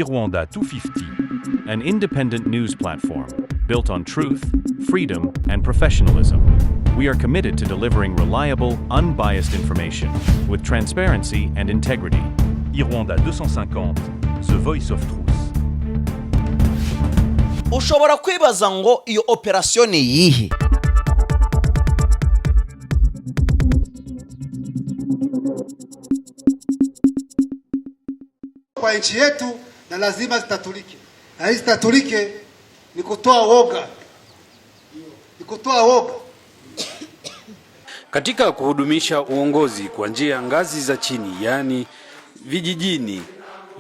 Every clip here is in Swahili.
Irwanda 250, an independent news platform built on truth, freedom, and professionalism. We are committed to delivering reliable, unbiased information with transparency and integrity. Irwanda 250, the voice of truth. Ushobora kwibaza ngo iyo operation ni yihe? Kwa nchi yetu na lazima zitatulike. Na hizi zitatulike ni kutoa woga. Katika kuhudumisha uongozi kwa njia ngazi za chini, yani vijijini,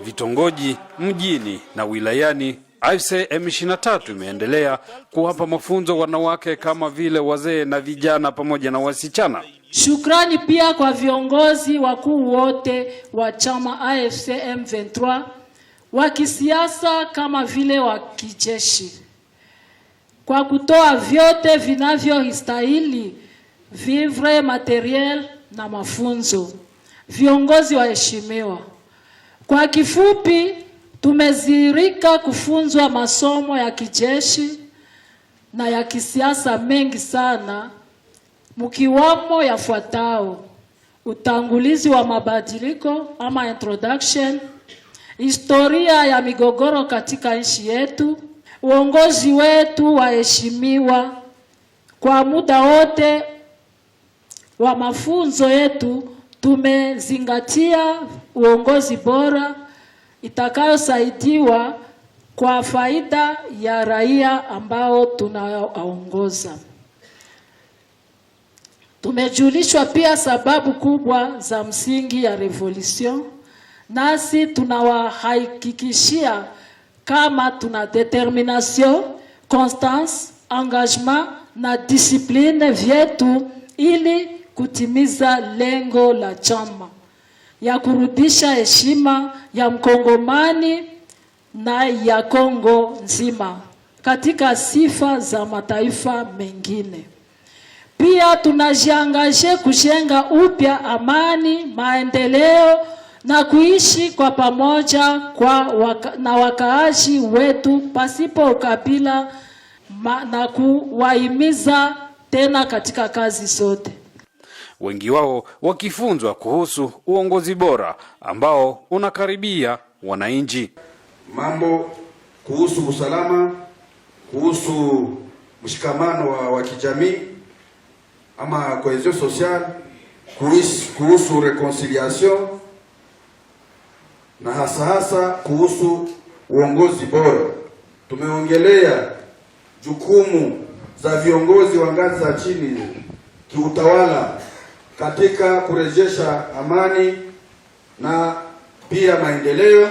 vitongoji, mjini na wilayani, AFC M23 imeendelea kuwapa mafunzo wanawake kama vile wazee na vijana pamoja na wasichana. Shukrani pia kwa viongozi wakuu wote wa chama AFC M23 wa kisiasa kama vile wa kijeshi kwa kutoa vyote vinavyohistahili vivre materiel na mafunzo. Viongozi waheshimiwa, kwa kifupi tumezirika kufunzwa masomo ya kijeshi na ya kisiasa mengi sana, mkiwamo yafuatao: utangulizi wa mabadiliko ama introduction, historia ya migogoro katika nchi yetu, uongozi wetu waheshimiwa. Kwa muda wote wa mafunzo yetu tumezingatia uongozi bora itakayosaidiwa kwa faida ya raia ambao tunaoongoza. Tumejulishwa pia sababu kubwa za msingi ya revolution, nasi tunawahakikishia kama tuna determination, constance, engagement na discipline vyetu ili kutimiza lengo la chama ya kurudisha heshima ya mkongomani na ya Kongo nzima katika sifa za mataifa mengine. Pia tunajiangaje kujenga upya amani, maendeleo na kuishi kwa pamoja na wakaaji wetu pasipo ukabila na kuwahimiza tena katika kazi zote. Wengi wao wakifunzwa kuhusu uongozi bora ambao unakaribia wananchi. Mambo kuhusu usalama, kuhusu mshikamano wa kijamii ama cohesion sociale, kuhusu reconciliation na hasa kuhusu uongozi bora. Tumeongelea jukumu za viongozi wa ngazi za chini kiutawala katika kurejesha amani na pia maendeleo.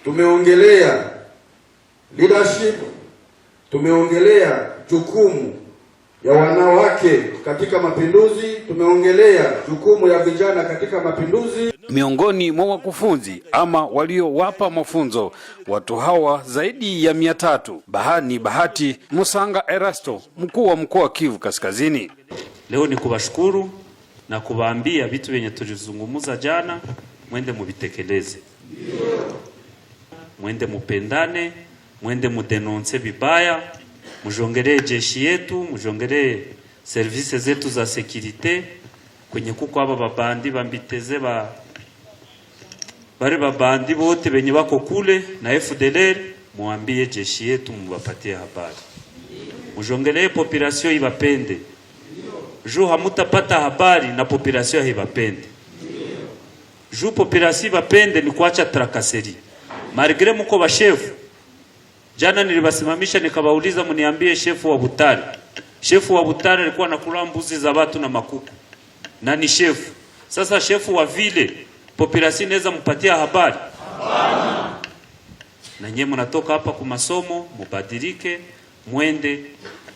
Tumeongelea leadership, tumeongelea jukumu ya wanawake katika mapinduzi, tumeongelea jukumu ya vijana katika mapinduzi. Miongoni mwa wakufunzi ama waliowapa mafunzo watu hawa zaidi ya 300, Bahati Musanga Erasto, mkuu wa mkoa wa Kivu Kaskazini. Leo ni kubashukuru na kubaambia vitu vyenye tulizungumza jana, mwende mubitekeleze. Mwende mupendane, mwende mudenonse vibaya, mujongelee jeshi yetu, mujongelee service zetu za securite kwenye kuko aba babandi bambiteze bari babandi bote benye bako kule na FDLR, muambie jeshi yetu mubapatie habari. Mujongelee population ibapende. Ju hamutapata habari na population ibapende. Ju population ibapende ni kuacha trakaseri. Malgré muko ba chef. Jana nilibasimamisha nikabauliza mniambie shefu wa Butare. Shefu wa Butare alikuwa anakula mbuzi za watu na makuku. Na ni shefu. Sasa shefu wa vile population inaweza mpatia habari? Hapana. Na nyinyi mnatoka hapa kwa masomo, mubadilike, mwende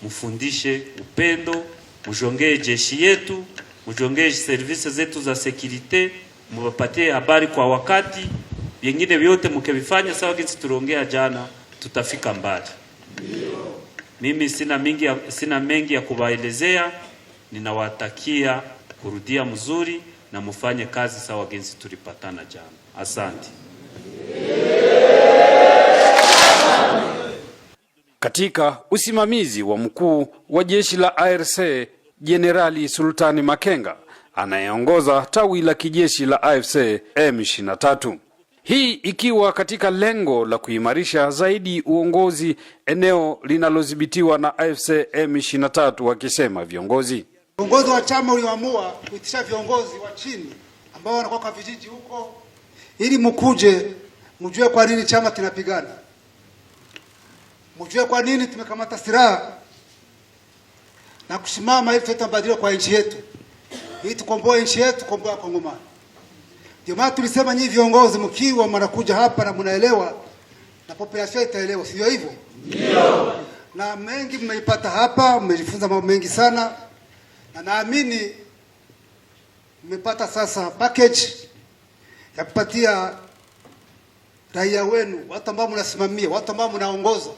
mufundishe upendo, mjongee jeshi yetu, mjongee service zetu za securite, mubapatie habari kwa wakati. Vingine vyote mkevifanya sawa kisi tuliongea jana, tutafika mbali. Mimi sina mengi ya kubaelezea, ninawatakia kurudia mzuri na mufanye kazi sawa jinsi tulipatana jana. Asante. katika usimamizi wa mkuu wa jeshi la ARC Jenerali Sultani Makenga anayeongoza tawi la kijeshi la AFC M23. Hii ikiwa katika lengo la kuimarisha zaidi uongozi eneo linalodhibitiwa na AFC M23, wakisema viongozi. Uongozi wa chama uliamua kuitisha viongozi wa chini ambao wanakuwa kwa vijiji huko, ili mkuje mjue kwa nini chama kinapigana, mjue kwa nini tumekamata silaha na kusimama ili tulete mabadiliko kwa nchi yetu, ili tukomboe nchi yetu, tukomboe Kongomani. Ndio maana tulisema nyinyi viongozi mkiwa mnakuja hapa na mnaelewa na population itaelewa, sio hivyo? Ndio. Na mengi mmeipata hapa, mmejifunza mambo mengi sana, na naamini mmepata sasa package ya kupatia raia wenu, watu ambao mnasimamia, watu ambao mnaongoza,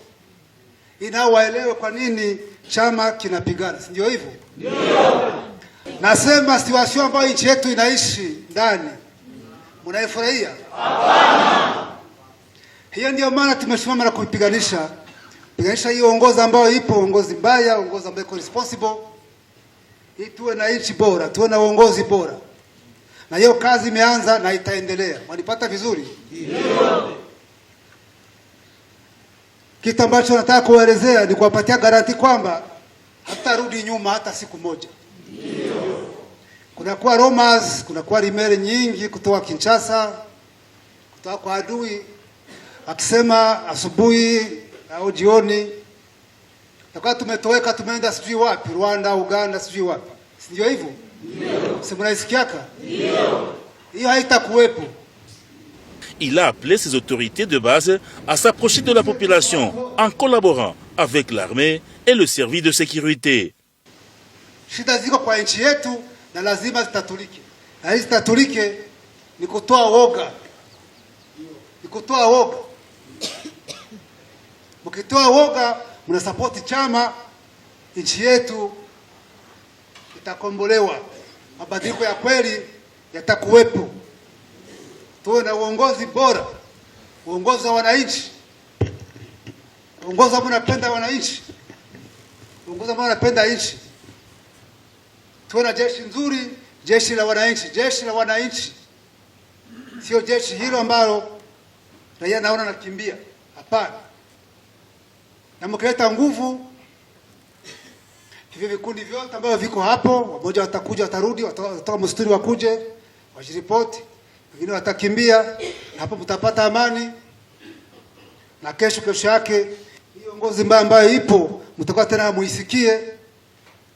inao waelewe kwa nini chama kinapigana, sio hivyo? Ndio. Nasema situation ambayo nchi yetu inaishi ndani, mnaifurahia? Hapana. Hiyo ndio maana tumesimama na kuipiganisha hiyo uongozi ambayo ipo, uongozi mbaya, uongozi ambao iko responsible, ili tuwe na nchi bora, tuwe na uongozi bora. Na hiyo kazi imeanza na itaendelea. Mwanipata vizuri? Ndio. Kitu ambacho nataka kuelezea ni kuwapatia garanti kwamba hatarudi nyuma hata siku moja. Ndio. Kunakuwa rumors, kunakuwa rimere nyingi kutoka Kinshasa, kutoka kwa adui, akisema asubuhi au jioni tutakuwa tumetoweka, tumeenda sijui wapi, Rwanda, Uganda, sijui wapi. Sio hivyo? Ndio. Si mnaisikiaka? Ndio. Hiyo haitakuwepo. Il a appelé ses autorités de base à s'approcher de la population en collaborant avec l'armée et le service de sécurité. Shida ziko kwa nchi yetu na lazima zitatulike. Na hizi zitatulike ni kutoa woga. Ni kutoa woga. Mkitoa woga, mnasupport chama, nchi yetu itakombolewa. Mabadiliko ya kweli yatakuwepo. Tuwe na uongozi bora, uongozi wa wananchi, uongozi ambao unapenda wananchi, uongozi ambao unapenda nchi. Tuwe na jeshi nzuri, jeshi la wananchi, sio jeshi hilo ambalo raia naona nakimbia. Hapana. Na mkileta nguvu, hivyo vikundi vyote ambavyo viko hapo, wamoja watakuja, watarudi, watatoka msituni wakuje, wajiripoti, wengine watakimbia, na hapo mtapata amani. Na kesho yake hiyo ngozi mbaya ambayo ipo mtakuwa tena muisikie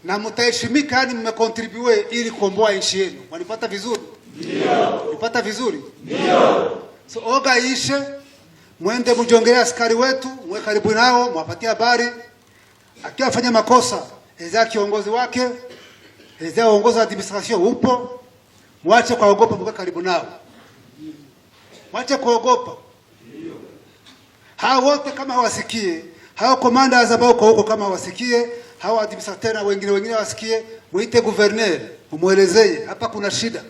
na mtaheshimika, yani mmecontribute ili kukomboa nchi yenu. Mnipata vizuri? Ndio. Mnipata vizuri? Ndio. So oga ishe, mwende mjongelea askari wetu, mwe karibu nao, mwapatie habari. Akiwa afanya makosa, elezea kiongozi wake, elezea uongozi wa administration upo. Mwache kuogopa, mwe karibu nao. Mwache kuogopa. Hao wote kama hawasikie, hao commanders ambao huko kama hawasikie, hao administrateur na wengine wasikie, muite gouverneur, umuelezee hapa kuna shida.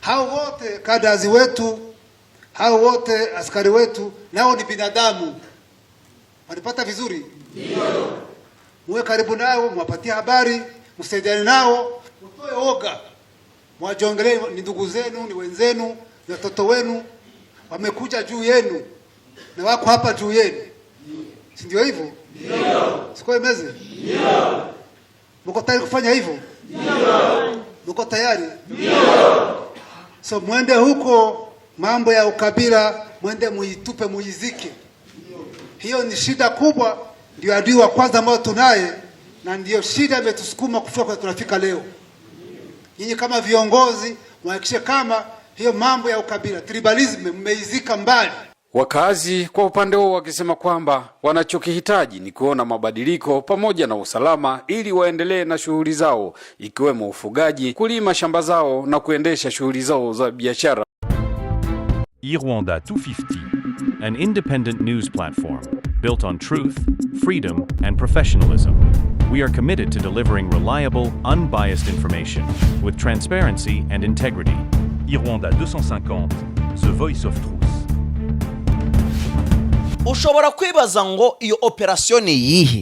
Hao wote kadazi wetu, hao wote askari wetu, nao ni binadamu. Wanipata vizuri? Ndio. Muwe karibu nao, mwapatie habari, msaidiane nao, mtoe oga. Mwajongelee, ni ndugu zenu, ni wenzenu, ni watoto wenu, wamekuja juu yenu na wako hapa juu yenu. Si ndio hivyo? Ndio. Siko imeze? Ndio. Mko tayari kufanya hivyo? Ndio. Mko tayari? Ndio. So mwende huko, mambo ya ukabila mwende muitupe, muizike. Hiyo ni shida kubwa, ndio adui wa kwanza ambao tunaye, na ndio shida imetusukuma kufika kwa tunafika leo. Nyinyi kama viongozi muhakikishe kama hiyo mambo ya ukabila, tribalism, mmeizika mbali. Wakazi kwa upande wao wakisema kwamba wanachokihitaji ni kuona mabadiliko pamoja na usalama ili waendelee na shughuli zao ikiwemo ufugaji, kulima shamba zao na kuendesha shughuli zao za biashara. Irwanda 250, an independent news platform built on truth, freedom, and professionalism. We are committed to delivering reliable, unbiased information with transparency and integrity. Irwanda 250, The Voice of Truth. ushobora kwibaza ngo iyo operation ni iyihe?